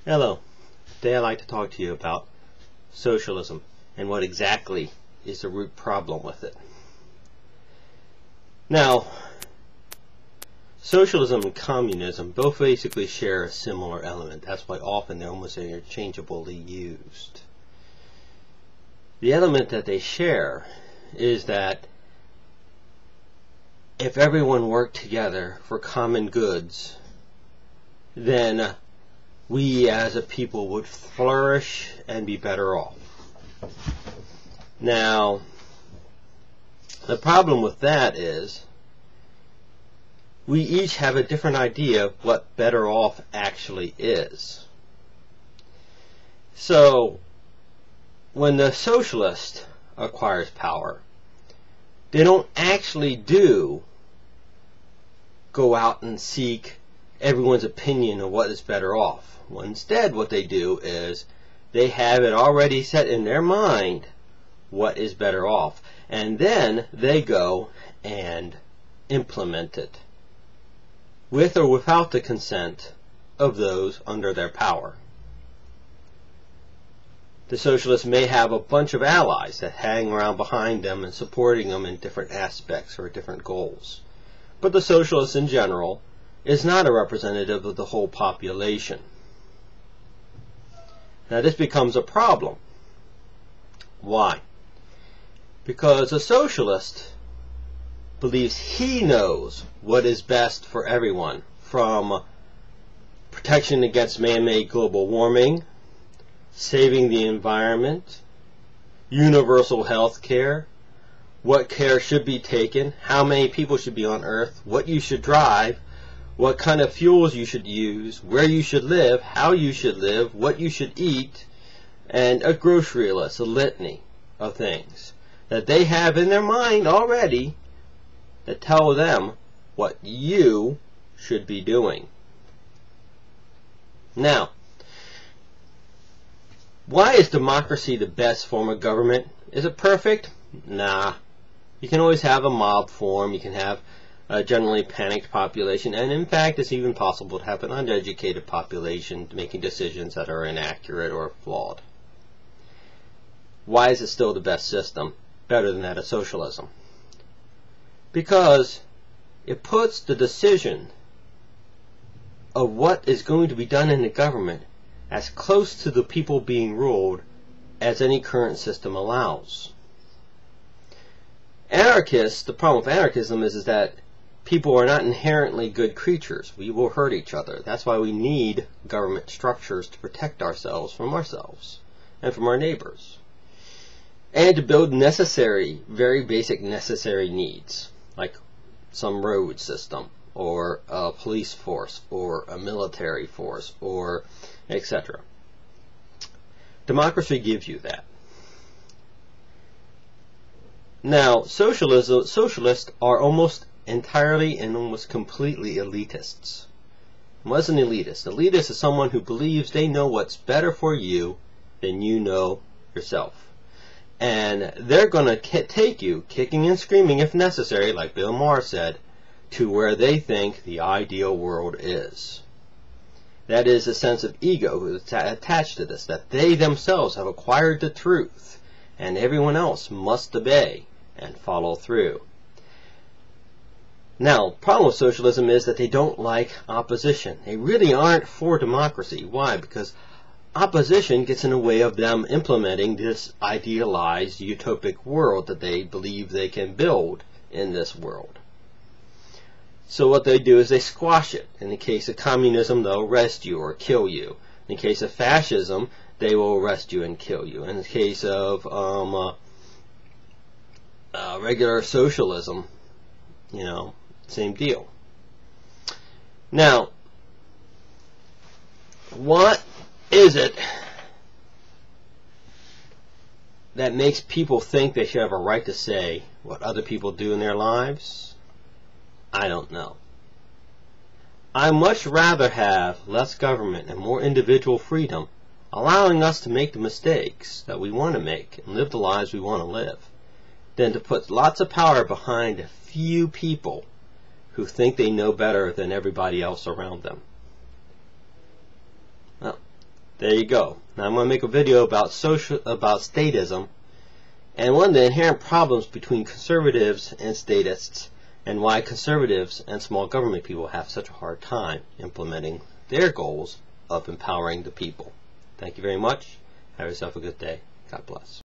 Hello. Today I'd like to talk to you about socialism and what exactly is the root problem with it. Now, socialism and communism both basically share a similar element. That's why often they're almost interchangeably used. The element that they share is that if everyone worked together for common goods, then we as a people would flourish and be better off. Now, the problem with that is we each have a different idea of what better off actually is. So, when the socialist acquires power, they don't actually go out and seek everyone's opinion of what is better off. Well, instead, what they do is they have it already set in their mind what is better off, and then they go and implement it with or without the consent of those under their power. The socialists may have a bunch of allies that hang around behind them and supporting them in different aspects or different goals. But the socialist in general is not a representative of the whole population. Now this becomes a problem. Why? Because a socialist believes he knows what is best for everyone, from protection against man-made global warming, saving the environment, universal health care, what care should be taken, how many people should be on Earth, what you should drive, what kind of fuels you should use, where you should live, how you should live, what you should eat, and a grocery list, a litany of things that they have in their mind already that tell them what you should be doing. Now, why is democracy the best form of government? Is it perfect? Nah. You can always have a mob form, you can have a generally panicked population, and in fact it's even possible to have an uneducated population making decisions that are inaccurate or flawed. Why is it still the best system, better than that of socialism? Because it puts the decision of what is going to be done in the government as close to the people being ruled as any current system allows. Anarchists, the problem with anarchism is that people are not inherently good creatures. We will hurt each other. That's why we need government structures to protect ourselves and from our neighbors. And to build necessary, very basic necessary needs, like some road system, or a police force, or a military force, or etc. Democracy gives you that. Now, socialists are almost entirely and almost completely elitists. What's an elitist? Elitist is someone who believes they know what's better for you than you know yourself. And they're going to take you, kicking and screaming if necessary, like Bill Maher said, to where they think the ideal world is. That is a sense of ego attached to this, that they themselves have acquired the truth, and everyone else must obey and follow through. Now, the problem with socialism is that they don't like opposition. They really aren't for democracy. Why? Because opposition gets in the way of them implementing this idealized utopic world that they believe they can build in this world. So what they do is they squash it. In the case of communism, they'll arrest you or kill you. In the case of fascism, they will arrest you and kill you. In the case of regular socialism, same deal. Now, what is it that makes people think they should have a right to say what other people do in their lives? I don't know. I'd much rather have less government and more individual freedom, allowing us to make the mistakes that we want to make and live the lives we want to live, than to put lots of power behind a few people who think they know better than everybody else around them. Well, There you go. Now I'm going to make a video about statism and one of the inherent problems between conservatives and statists, and why conservatives and small government people have such a hard time implementing their goals of empowering the people. Thank you very much. Have yourself a good day. God bless.